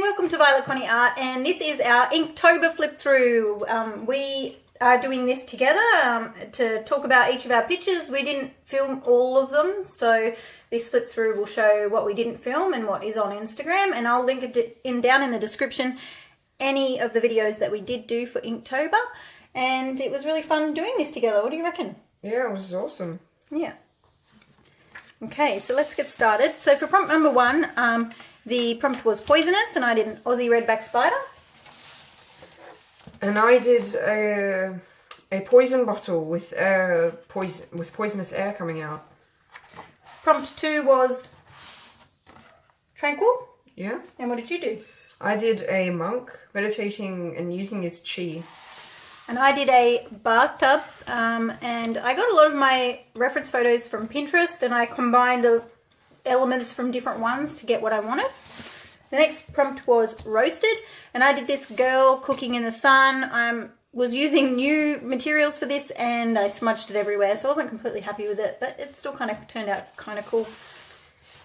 welcome to Violet Connie Art, and this is our Inktober flip through. We are doing this together to talk about each of our pictures. We didn't film all of them, so this flip through will show what we didn't film and what is on Instagram, and I'll link it down in the description any of the videos that we did do for Inktober, and it was really fun doing this together. What do you reckon? Yeah, it was awesome. Yeah. Okay, so let's get started. So for prompt number 1, the prompt was poisonous, and I did an Aussie redback spider. And I did a poison bottle with poisonous air coming out. Prompt 2 was tranquil. Yeah. And what did you do? I did a monk meditating and using his chi. And I did a bathtub, and I got a lot of my reference photos from Pinterest, and I combined elements from different ones to get what I wanted. The next prompt was roasted, and I did this girl cooking in the sun. I was using new materials for this, and I smudged it everywhere, so I wasn't completely happy with it, but it still kind of turned out kind of cool.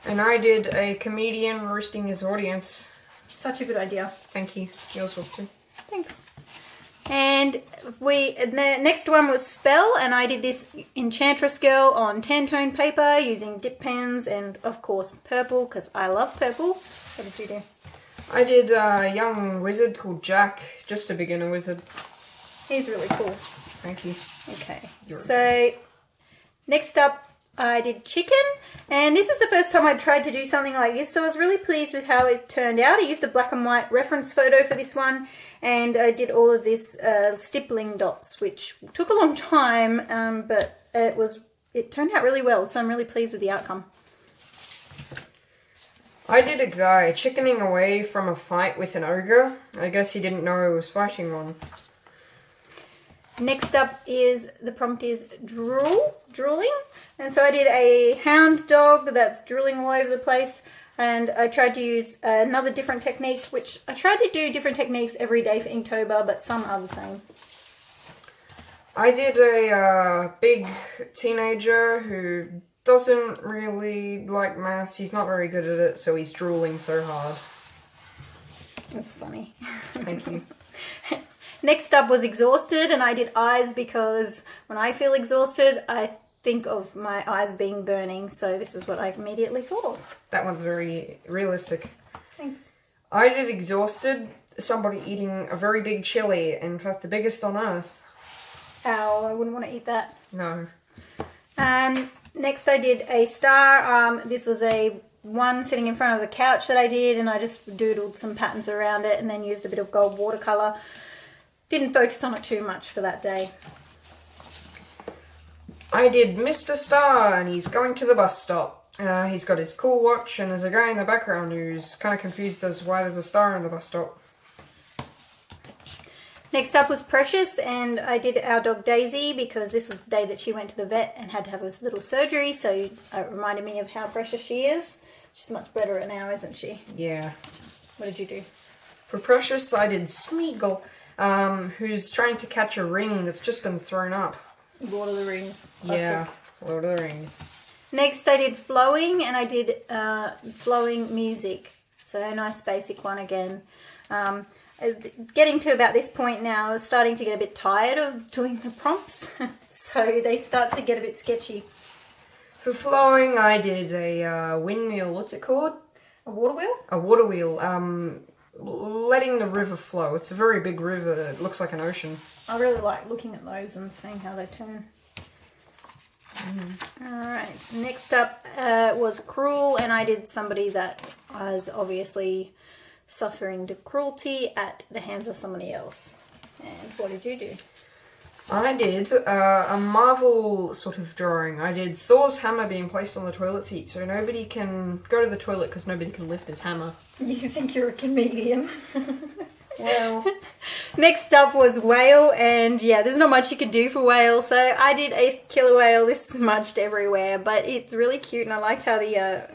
And I did a comedian roasting his audience. Such a good idea. Thank you. Yours was too. Thanks. And the next one was spell, and I did this enchantress girl on 10-tone paper using dip pens and of course purple, because I love purple. What did you do? I did a young wizard called Jack, just a beginner wizard. He's really cool. Thank you. Okay, so next up I did chicken, and this is the first time I tried to do something like this, so I was really pleased with how it turned out. I used a black and white reference photo for this one, and I did all of this stippling dots, which took a long time, but it turned out really well, so I'm really pleased with the outcome. I did a guy chickening away from a fight with an ogre. I guess he didn't know he was fighting one. Next up is, the prompt is drooling. And so I did a hound dog that's drooling all over the place. And I tried to use another different technique, which I tried to do different techniques every day for Inktober, but some are the same. I did a big teenager who doesn't really like maths. He's not very good at it, so he's drooling so hard. That's funny. Thank you. Next up was exhausted, and I did eyes because when I feel exhausted, I think of my eyes being burning, so this is what I immediately thought of. That one's very realistic. Thanks. I did exhausted, somebody eating a very big chili, in fact the biggest on earth. Ow, I wouldn't want to eat that. No. And next I did a star. This was a one sitting in front of a couch that I did, and I just doodled some patterns around it and then used a bit of gold watercolour. Didn't focus on it too much for that day. I did Mr. Star, and he's going to the bus stop. He's got his cool watch, and there's a guy in the background who's kind of confused as why there's a star in the bus stop. Next up was Precious, and I did our dog Daisy because this was the day that she went to the vet and had to have a little surgery, so it reminded me of how precious she is. She's much better now, isn't she? Yeah. What did you do? For Precious, I did Smeagol, who's trying to catch a ring that's just been thrown up. Lord of the Rings. Yeah, Lord of the Rings. Next I did flowing, and I did flowing music. So a nice basic one again. Getting to about this point now, I was starting to get a bit tired of doing the prompts. So they start to get a bit sketchy. For flowing, I did a windmill, what's it called? A water wheel? A water wheel, letting the river flow. It's a very big river, it looks like an ocean. I really like looking at those and seeing how they turn. Alright, next up was cruel, and I did somebody that was obviously suffering the cruelty at the hands of somebody else. And what did you do? I did a Marvel sort of drawing. I did Thor's hammer being placed on the toilet seat, so nobody can go to the toilet because nobody can lift his hammer. You think you're a comedian. Well. Next up was whale, and yeah, there's not much you can do for whale, so I did a killer whale. This smudged everywhere, but it's really cute, and I liked how the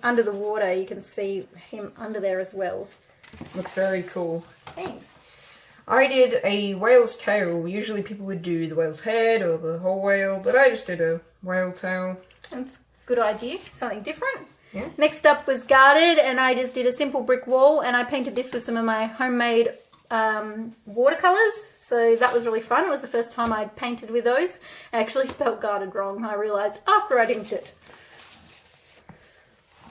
under the water you can see him under there as well. Looks very cool. Thanks. I did a whale's tail. Usually people would do the whale's head or the whole whale, but I just did a whale tail. That's a good idea, something different. Yeah. Next up was guarded, and I just did a simple brick wall, and I painted this with some of my homemade watercolours. So that was really fun. It was the first time I painted with those. I actually spelled guarded wrong, I realised after I'd inked it.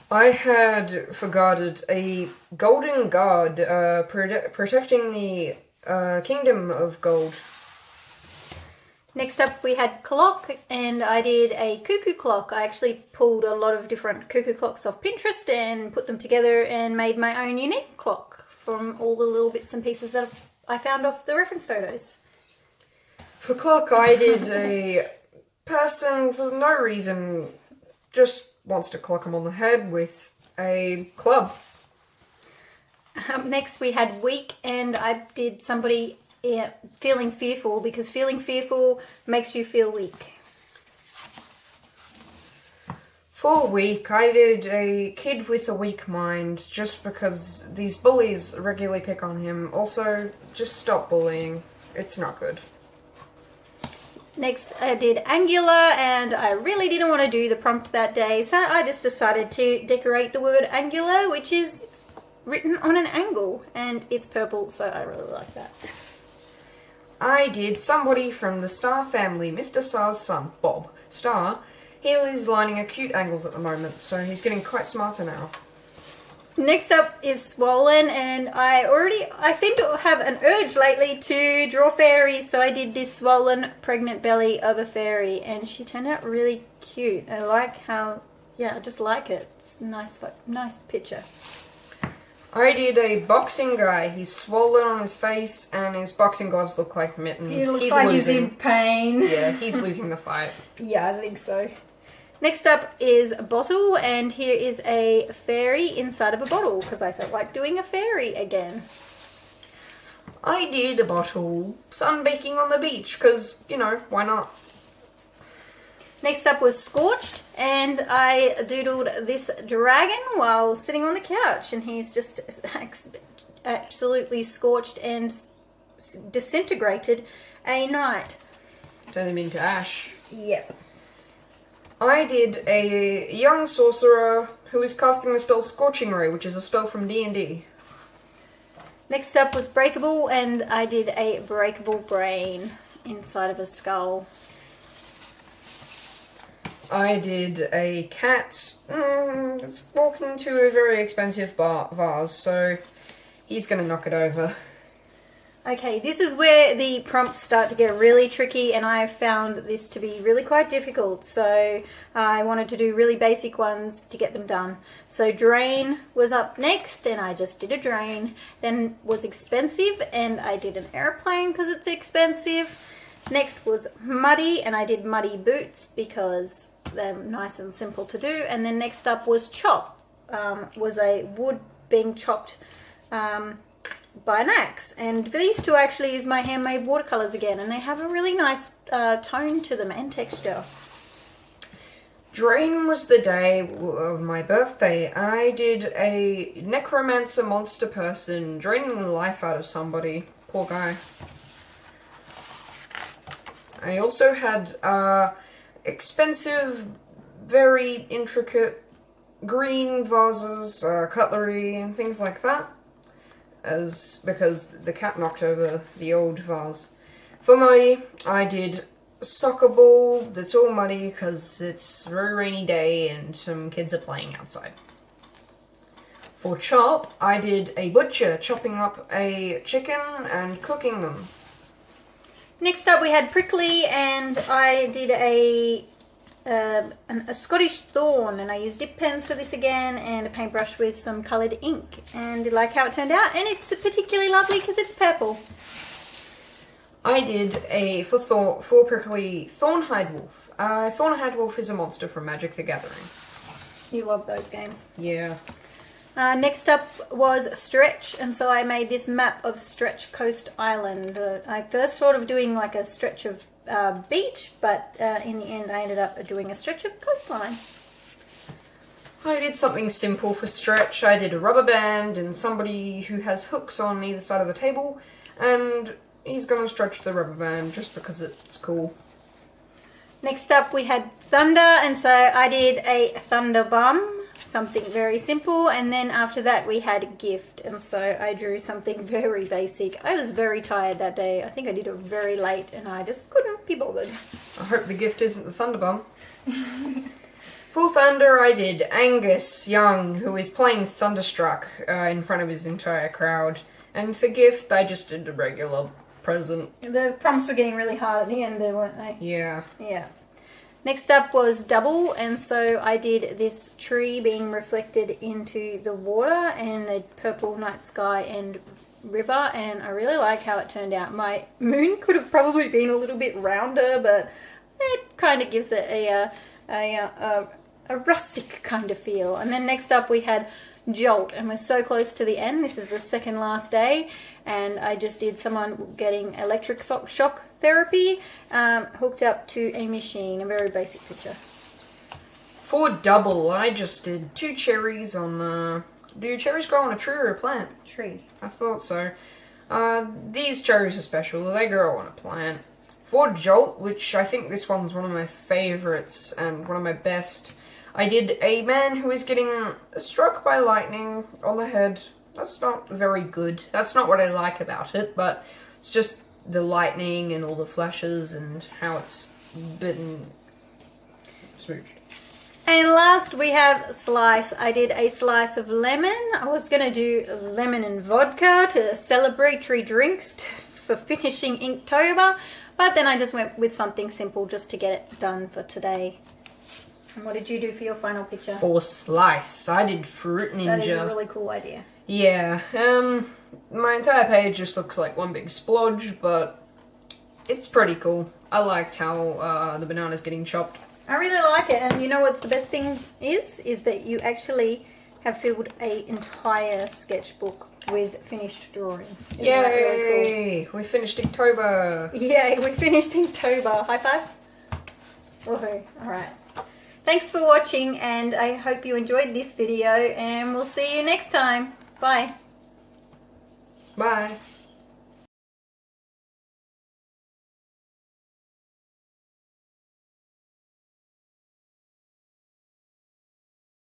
I had for guarded a golden guard protecting the kingdom of gold. Next up we had clock, and I did a cuckoo clock. I actually pulled a lot of different cuckoo clocks off Pinterest and put them together and made my own unique clock from all the little bits and pieces that I found off the reference photos. For clock, I did a person for no reason, just wants to clock him on the head with a club. Up next we had weak, and I did somebody feeling fearful, because feeling fearful makes you feel weak. For weak, I did a kid with a weak mind, just because these bullies regularly pick on him. Also, just stop bullying. It's not good. Next I did angular, and I really didn't want to do the prompt that day, so I just decided to decorate the word angular, which is written on an angle, and it's purple, so I really like that. I did somebody from the Star family, Mr. Star's son, Bob Star. He is lining acute angles at the moment, so he's getting quite smarter now. Next up is swollen, and I seem to have an urge lately to draw fairies, so I did this swollen pregnant belly of a fairy, and she turned out really cute. I like how, I just like it. It's a nice picture. I did a boxing guy. He's swollen on his face, and his boxing gloves look like mittens. He looks like he's in pain. Yeah, he's losing the fight. Yeah, I think so. Next up is a bottle, and here is a fairy inside of a bottle, because I felt like doing a fairy again. I did a bottle sunbaking on the beach, because, why not? Next up was scorched, and I doodled this dragon while sitting on the couch, and he's just absolutely scorched and disintegrated a knight. Turned him into ash. Yep. I did a young sorcerer who is casting the spell Scorching Ray, which is a spell from D&D. Next up was breakable, and I did a breakable brain inside of a skull. I did a cat that's walking into a very expensive vase, so he's going to knock it over. Okay, this is where the prompts start to get really tricky, and I found this to be really quite difficult, so I wanted to do really basic ones to get them done. So drain was up next, and I just did a drain. Then was expensive, and I did an airplane because it's expensive. Next was muddy, and I did muddy boots because they're nice and simple to do. And then next up was chop, was a wood being chopped by an axe. And for these two I actually used my handmade watercolours again, and they have a really nice tone to them and texture. Drain was the day of my birthday. I did a necromancer monster person draining the life out of somebody. Poor guy. I also had expensive, very intricate green vases, cutlery and things like that, because the cat knocked over the old vase. For muddy, I did a soccer ball that's all muddy because it's a very rainy day and some kids are playing outside. For chop, I did a butcher chopping up a chicken and cooking them. Next up we had prickly, and I did a Scottish thorn, and I used dip pens for this again, and a paintbrush with some coloured ink, and I like how it turned out, and it's particularly lovely because it's purple. I did a, for prickly, Thornhide Wolf. Thornhide Wolf is a monster from Magic the Gathering. You love those games. Yeah. Next up was stretch, and so I made this map of Stretch Coast Island. I first thought of doing like a stretch of beach, but in the end I ended up doing a stretch of coastline. I did something simple for stretch. I did a rubber band and somebody who has hooks on either side of the table, and he's going to stretch the rubber band just because it's cool. Next up we had thunder, and so I did a thunder bum. So something very simple, and then after that we had a gift, and so I drew something very basic. I was very tired that day. I think I did it very late and I just couldn't be bothered. I hope the gift isn't the Thunderbomb. For Thunder I did Angus Young, who is playing Thunderstruck in front of his entire crowd. And for gift I just did a regular present. The prompts were getting really hard at the end there, weren't they? Yeah. Yeah. Next up was Double, and so I did this tree being reflected into the water and the purple night sky and river, and I really like how it turned out. My moon could have probably been a little bit rounder, but it kind of gives it a rustic kind of feel. And then next up we had Jolt, and we're so close to the end. This is the second last day, and I just did someone getting electric shock therapy hooked up to a machine. A very basic picture. For Double, I just did 2 cherries on the... Do cherries grow on a tree or a plant? Tree. I thought so. These cherries are special. They grow on a plant. For Jolt, which I think this one's one of my favourites and one of my best, I did a man who is getting struck by lightning on the head. That's not very good. That's not what I like about it, but it's just the lightning and all the flashes and how it's been smooched. And last we have Slice. I did a slice of lemon. I was going to do lemon and vodka to celebratory drinks for finishing Inktober, but then I just went with something simple just to get it done for today. And what did you do for your final picture? For Slice, I did Fruit Ninja. That is a really cool idea. Yeah, my entire page just looks like one big splodge, but it's pretty cool. I liked how the banana's getting chopped. I really like it, and you know what the best thing is that you actually have filled an entire sketchbook with finished drawings. Isn't that really cool? We finished Inktober! Yay, we finished Inktober. High five? Woohoo, alright. Thanks for watching, and I hope you enjoyed this video, and we'll see you next time. Bye. Bye.